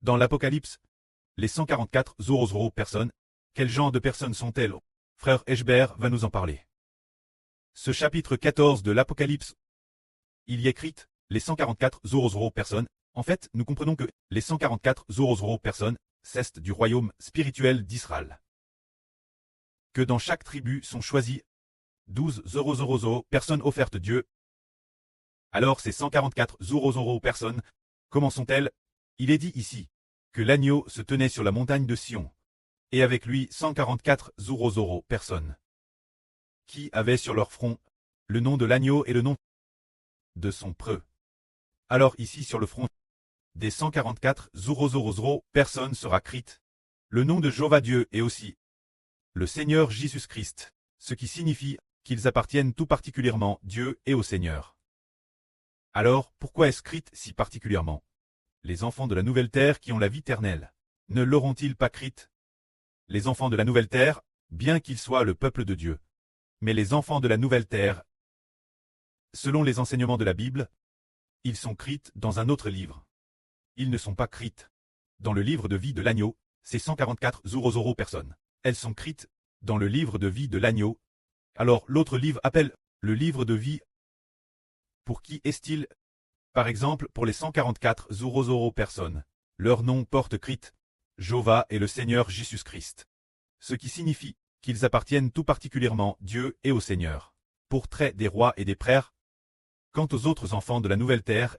Dans l'Apocalypse, les 144 personnes, quel genre de personnes sont-elles? Frère Eshbert va nous en parler. Ce chapitre 14 de l'Apocalypse, il y est écrit, les 144 personnes. En fait, nous comprenons que les 144 personnes, c'est du royaume spirituel d'Israël. Que dans chaque tribu sont choisis 12 personnes offertes Dieu. Alors ces 144 personnes, comment sont-elles? Il est dit ici que l'agneau se tenait sur la montagne de Sion, et avec lui 144 personnes, qui avaient sur leur front le nom de l'agneau et le nom de son preux. Alors ici sur le front des 144 personnes sera écrit le nom de Jéhovah Dieu et aussi le Seigneur Jésus-Christ, ce qui signifie qu'ils appartiennent tout particulièrement Dieu et au Seigneur. Alors, pourquoi est-ce écrit si particulièrement? Les enfants de la nouvelle terre qui ont la vie éternelle, ne l'auront-ils pas écrit? Les enfants de la nouvelle terre, bien qu'ils soient le peuple de Dieu. Mais les enfants de la nouvelle terre, selon les enseignements de la Bible, ils sont écrits dans un autre livre. Ils ne sont pas écrits dans le livre de vie de l'agneau, ces 144 personnes. Elles sont écrites dans le livre de vie de l'agneau. Alors l'autre livre appelle le livre de vie. Pour qui est-il? Par exemple, pour les 144 personnes, leur nom porte écrit Jéhovah et le Seigneur Jésus-Christ. Ce qui signifie qu'ils appartiennent tout particulièrement Dieu et au Seigneur. Pour trait des rois et des prêtres. Quant aux autres enfants de la nouvelle terre,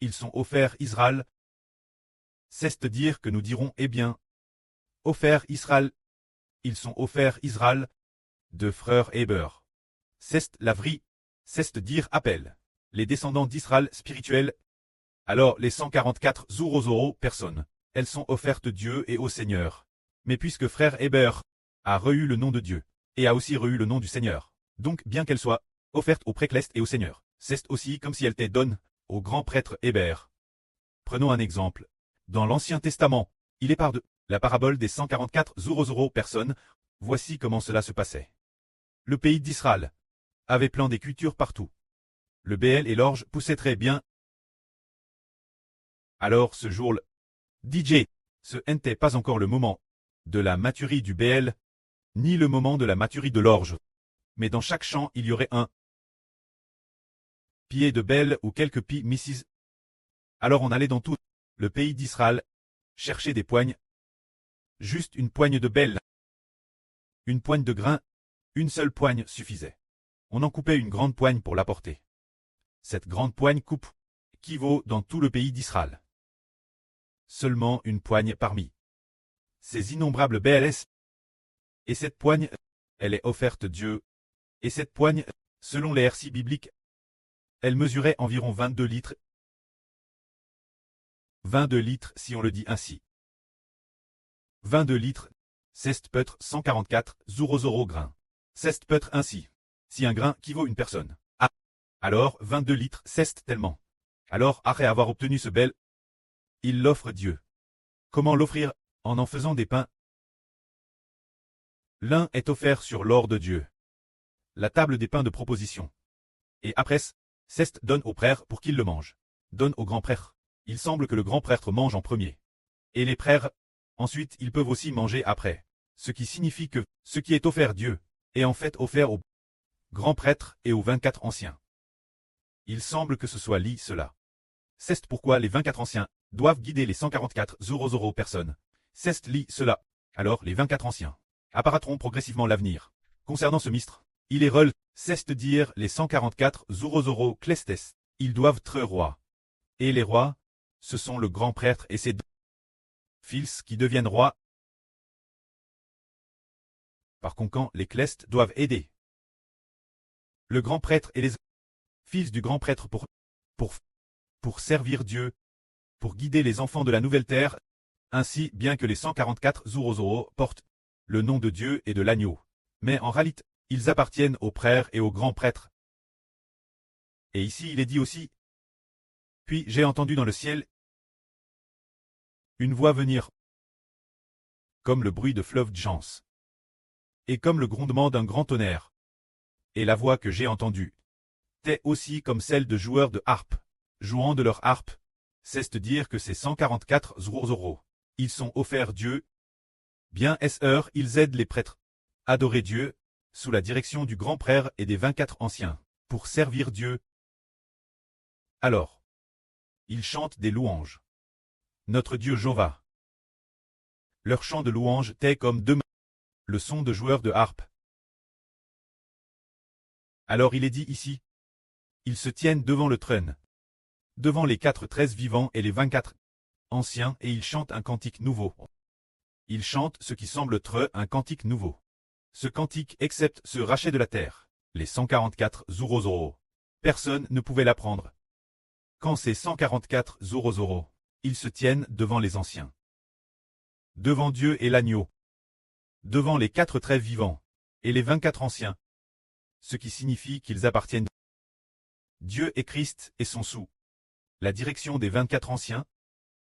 ils sont offerts Israël. C'est-à-dire que nous dirons, eh bien, offerts Israël. Ils sont offerts Israël, de frère Héber. C'est la vraie, c'est-à-dire appel. Les descendants d'Israël spirituels. Alors les 144 personnes, elles sont offertes Dieu et au Seigneur. Mais puisque frère Héber a reçu le nom de Dieu, et a aussi reçu le nom du Seigneur, donc bien qu'elle soit offerte au prêcleste et au Seigneur, c'est aussi comme si elle était donnée au grand prêtre Héber. Prenons un exemple. Dans l'Ancien Testament, il est part de la parabole des 144 personnes. Voici comment cela se passait. Le pays d'Israël avait plein des cultures partout. Le béel et l'orge poussaient très bien. Alors ce jour-là, DJ, ce n'était pas encore le moment de la maturité du béel, ni le moment de la maturité de l'orge. Mais dans chaque champ il y aurait un pied de béel ou quelques pieds misses. Alors on allait dans tout le pays d'Israël chercher des poignes. Juste une poigne de béel. Une poigne de grain, une seule poigne suffisait. On en coupait une grande poigne pour l'apporter. Cette grande poigne coupe, qui vaut dans tout le pays d'Israël. Seulement une poigne parmi ces innombrables BLS. Et cette poigne, elle est offerte Dieu. Et cette poigne, selon les RC bibliques, elle mesurait environ 22 litres. 22 litres si on le dit ainsi. 22 litres, c'est peut-être 144 grains. C'est peut-être ainsi. Si un grain qui vaut une personne. Ah. Alors 22 litres, c'est tellement. Alors après avoir obtenu ce bel, il l'offre Dieu. Comment l'offrir? En faisant des pains. L'un est offert sur l'or de Dieu. La table des pains de proposition. Et après, c'est donne au prêtre pour qu'il le mange. Donne au grand prêtre. Il semble que le grand prêtre mange en premier. Et les prêtres, ensuite ils peuvent aussi manger après. Ce qui signifie que ce qui est offert Dieu est en fait offert au grand prêtre et aux 24 anciens. Il semble que ce soit cela. C'est pourquoi les 24 anciens doivent guider les 144 personnes. C'est cela. Alors les 24 anciens apparaîtront progressivement l'avenir. Concernant ce mistre, il est rôle, c'est-à-dire les 144 clestes, ils doivent être rois. Et les rois, ce sont le grand prêtre et ses fils qui deviennent rois. Par conséquent, les clestes doivent aider le grand prêtre et les fils du grand prêtre pour servir Dieu, pour guider les enfants de la nouvelle terre. Ainsi, bien que les 144 portent le nom de Dieu et de l'agneau, mais en réalité, ils appartiennent aux prêtres et aux grands prêtres. Et ici il est dit aussi, puis j'ai entendu dans le ciel une voix venir, comme le bruit de fleuve d'Jans, et comme le grondement d'un grand tonnerre. Et la voix que j'ai entendue était aussi comme celle de joueurs de harpe, jouant de leur harpe. C'est-à-dire que ces 144 zurozoro, ils sont offerts Dieu. Bien est-ce ils aident les prêtres. Adorer Dieu, sous la direction du grand prêtre et des 24 anciens, pour servir Dieu. Alors, ils chantent des louanges. Notre Dieu Jéhovah. Leur chant de louange tait comme deux mains, le son de joueurs de harpe. Alors il est dit ici, ils se tiennent devant le trône, devant les 4 vivants et les 24 anciens, et ils chantent un cantique nouveau. Ils chantent ce qui semble être un cantique nouveau. Ce cantique excepte ce rachet de la terre, les 144 zurozoro. Personne ne pouvait l'apprendre. Quand ces 144 zurozoro, ils se tiennent devant les anciens, devant Dieu et l'agneau, devant les 4 vivants, et les 24 anciens, ce qui signifie qu'ils appartiennent. Dieu et Christ et sont sous la direction des 24 anciens.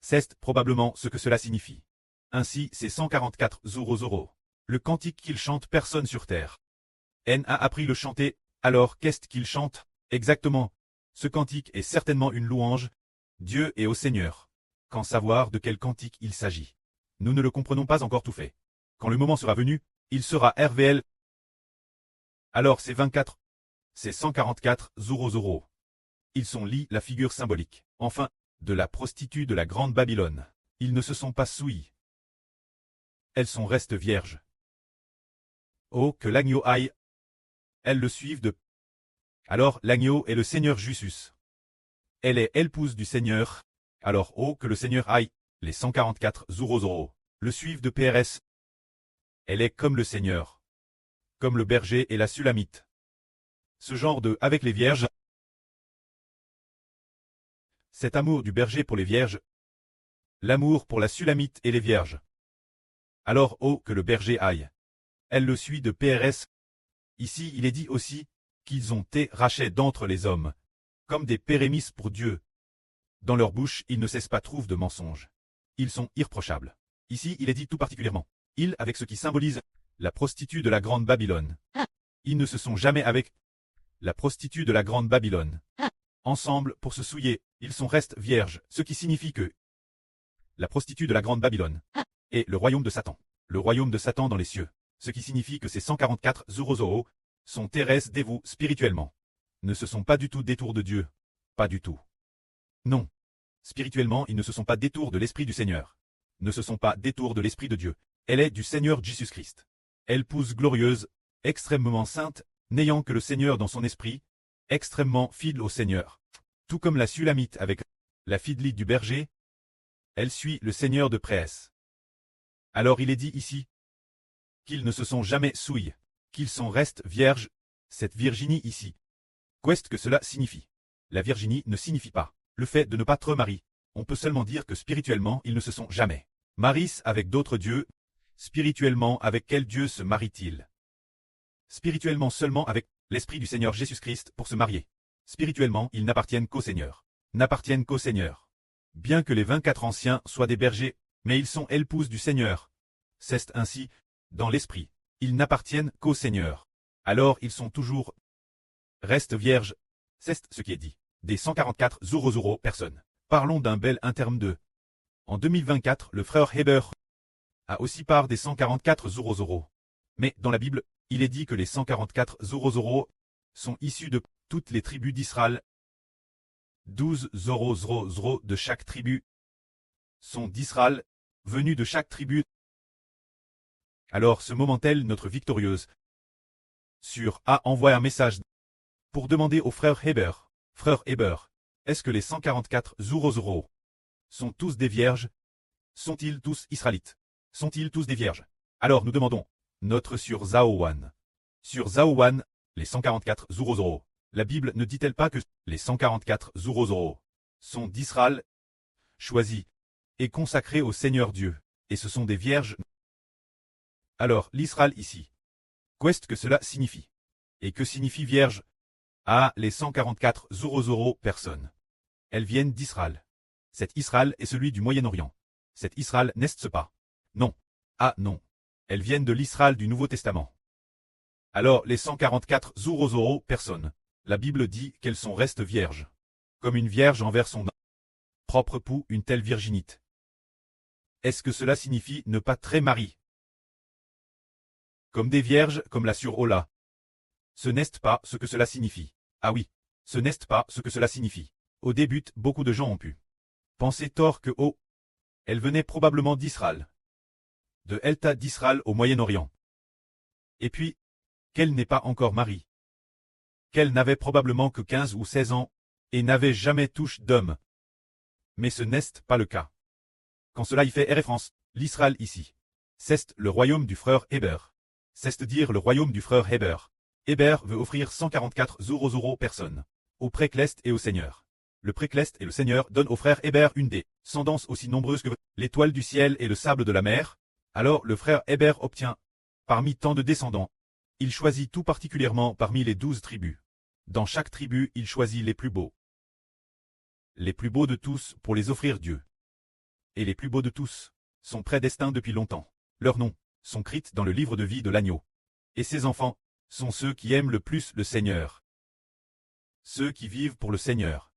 C'est probablement ce que cela signifie. Ainsi, ces 144 zurozoro, le cantique qu'ils chantent personne sur terre n'a appris le chanter. Alors qu'est-ce qu'ils chantent exactement? Ce cantique est certainement une louange, Dieu et au Seigneur. Qu'en savoir de quel cantique il s'agit? Nous ne le comprenons pas encore tout fait. Quand le moment sera venu, il sera RVL. Alors ces 24, ces 144 zurozoro, ils sont la figure symbolique, enfin, de la prostituée de la grande Babylone. Ils ne se sont pas souillés. Elles sont restent vierges. Oh, que l'agneau aille! Elles le suivent de... Alors l'agneau est le Seigneur Jésus. Elle est épouse du Seigneur. Alors oh, que le Seigneur aille! Les 144 zurozoro le suivent de PRS. Elle est comme le Seigneur, comme le berger et la Sulamite. Ce genre de avec les vierges. Cet amour du berger pour les vierges. L'amour pour la Sulamite et les vierges. Alors oh, que le berger aille! Elle le suit de PRS. Ici il est dit aussi qu'ils ont été rachetés d'entre les hommes, comme des pérémisses pour Dieu. Dans leur bouche ils ne cessent pas trouve de mensonges. Ils sont irréprochables. Ici il est dit tout particulièrement, ils avec ce qui symbolise la prostituée de la grande Babylone. Ils ne se sont jamais avec la prostituée de la grande Babylone. Ensemble pour se souiller, ils sont restent vierges, ce qui signifie que la prostituée de la grande Babylone est le royaume de Satan. Le royaume de Satan dans les cieux, ce qui signifie que ces 144 zurozoro sont terrestres dévoués spirituellement. Ne se sont pas du tout détours de Dieu. Pas du tout. Non. Spirituellement, ils ne se sont pas détours de l'Esprit du Seigneur. Ne se sont pas détours de l'Esprit de Dieu. Elle est du Seigneur Jésus-Christ. Elle pousse glorieuse, extrêmement sainte, n'ayant que le Seigneur dans son esprit, extrêmement fidèle au Seigneur. Tout comme la Sulamite avec la fidélité du berger, elle suit le Seigneur de presse. Alors il est dit ici qu'ils ne se sont jamais souillés, qu'ils sont restent vierges, cette Virginie ici. Qu'est-ce que cela signifie? La Virginie ne signifie pas le fait de ne pas être marié. On peut seulement dire que spirituellement ils ne se sont jamais mariés avec d'autres dieux. Spirituellement avec quel Dieu se marie-t-il? Spirituellement seulement avec l'Esprit du Seigneur Jésus-Christ pour se marier. Spirituellement ils n'appartiennent qu'au Seigneur. N'appartiennent qu'au Seigneur. Bien que les 24 anciens soient des bergers, mais ils sont épouses du Seigneur. C'est ainsi, dans l'esprit, ils n'appartiennent qu'au Seigneur. Alors ils sont toujours restent vierges. C'est ce qui est dit. Des 144 zurozoro personnes. Parlons d'un bel interme de. En 2024, le frère Heber a aussi part des 144 zurozoro. Mais dans la Bible, il est dit que les 144 zurozoro sont issus de toutes les tribus d'Israël. 12 zurozoro de chaque tribu sont d'Israël, venus de chaque tribu. Alors ce moment-elle notre victorieuse sur a envoyé un message pour demander au frère Heber, frère Heber, est-ce que les 144 zurozoro sont tous des vierges? Sont-ils tous israélites? Sont-ils tous des vierges? Alors nous demandons, notre sur Zaowan. Sur Zaowan, les 144 zurozoro, la Bible ne dit-elle pas que les 144 zurozoro sont d'Israël, choisis et consacrés au Seigneur Dieu, et ce sont des vierges? Alors l'Israël ici, qu'est-ce que cela signifie? Et que signifie vierge? Ah, les 144 zurozoro personnes. Elles viennent d'Israël. Cet Israël est celui du Moyen-Orient. Cet Israël n'est-ce pas? Non. Ah non. Elles viennent de l'Israël du Nouveau Testament. Alors les 144 zurozoro personnes, la Bible dit qu'elles sont restent vierges. Comme une vierge envers son propre pour une telle virginité. Est-ce que cela signifie ne pas très marier? Comme des vierges, comme la sur Ola. Ce n'est pas ce que cela signifie. Ah oui, ce n'est pas ce que cela signifie. Au début, beaucoup de gens ont pu penser tort que elle venait probablement d'Israël. De Elta d'Israël au Moyen-Orient. Et puis, qu'elle n'est pas encore mariée. Qu'elle n'avait probablement que 15 ou 16 ans, et n'avait jamais touché d'homme. Mais ce n'est pas le cas. Quand cela y fait référence, l'Israël ici. C'est le royaume du frère Héber. C'est-à-dire le royaume du frère Héber. Héber veut offrir 144 euros personnes. Au précleste et au Seigneur. Le précleste et le Seigneur donnent au frère Héber une descendance aussi nombreuse que l'étoile du ciel et le sable de la mer. Alors le frère Héber obtient, parmi tant de descendants, il choisit tout particulièrement parmi les 12 tribus. Dans chaque tribu, il choisit les plus beaux. Les plus beaux de tous pour les offrir Dieu. Et les plus beaux de tous sont prédestinés depuis longtemps. Leurs noms sont écrits dans le livre de vie de l'agneau. Et ces enfants sont ceux qui aiment le plus le Seigneur. Ceux qui vivent pour le Seigneur.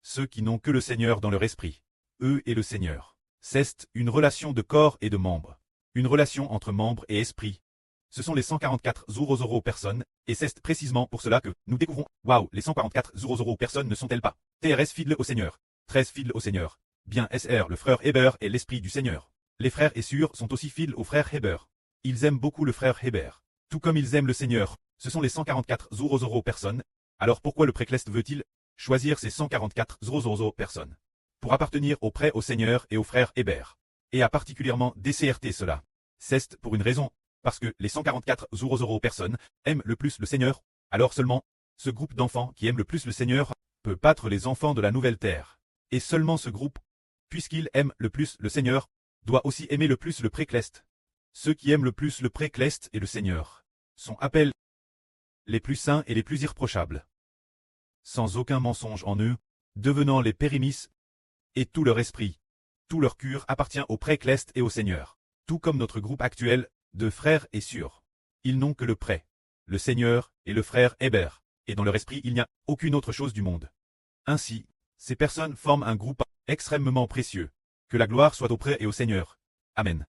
Ceux qui n'ont que le Seigneur dans leur esprit. Eux et le Seigneur. C'est une relation de corps et de membres. Une relation entre membres et esprit. Ce sont les 144 euros personnes, et c'est précisément pour cela que nous découvrons, waouh, les 144 euros personnes ne sont-elles pas TRS fidèles au Seigneur, 13 fidèles au Seigneur. Bien SR, le frère Héber et l'esprit du Seigneur. Les frères et sœurs sont aussi fidèles au frère Héber. Ils aiment beaucoup le frère Héber. Tout comme ils aiment le Seigneur. Ce sont les 144 euros personnes. Alors pourquoi le précleste veut-il choisir ces 144 euros personnes? Pour appartenir au Seigneur et au frère Héber. Et a particulièrement DCRT cela. C'est pour une raison. Parce que les 144 euros personnes aiment le plus le Seigneur. Alors seulement, ce groupe d'enfants qui aiment le plus le Seigneur peut battre les enfants de la nouvelle terre. Et seulement ce groupe, puisqu'il aime le plus le Seigneur, doit aussi aimer le plus le précleste. Ceux qui aiment le plus le précleste et le Seigneur sont appelés les plus saints et les plus irréprochables. Sans aucun mensonge en eux, devenant les périmis, et tout leur esprit, tout leur cœur appartient au précleste et au Seigneur. Tout comme notre groupe actuel de frères et sœurs. Ils n'ont que le pré, le Seigneur et le frère Héber, et dans leur esprit il n'y a aucune autre chose du monde. Ainsi, ces personnes forment un groupe extrêmement précieux. Que la gloire soit au pré et au Seigneur. Amen.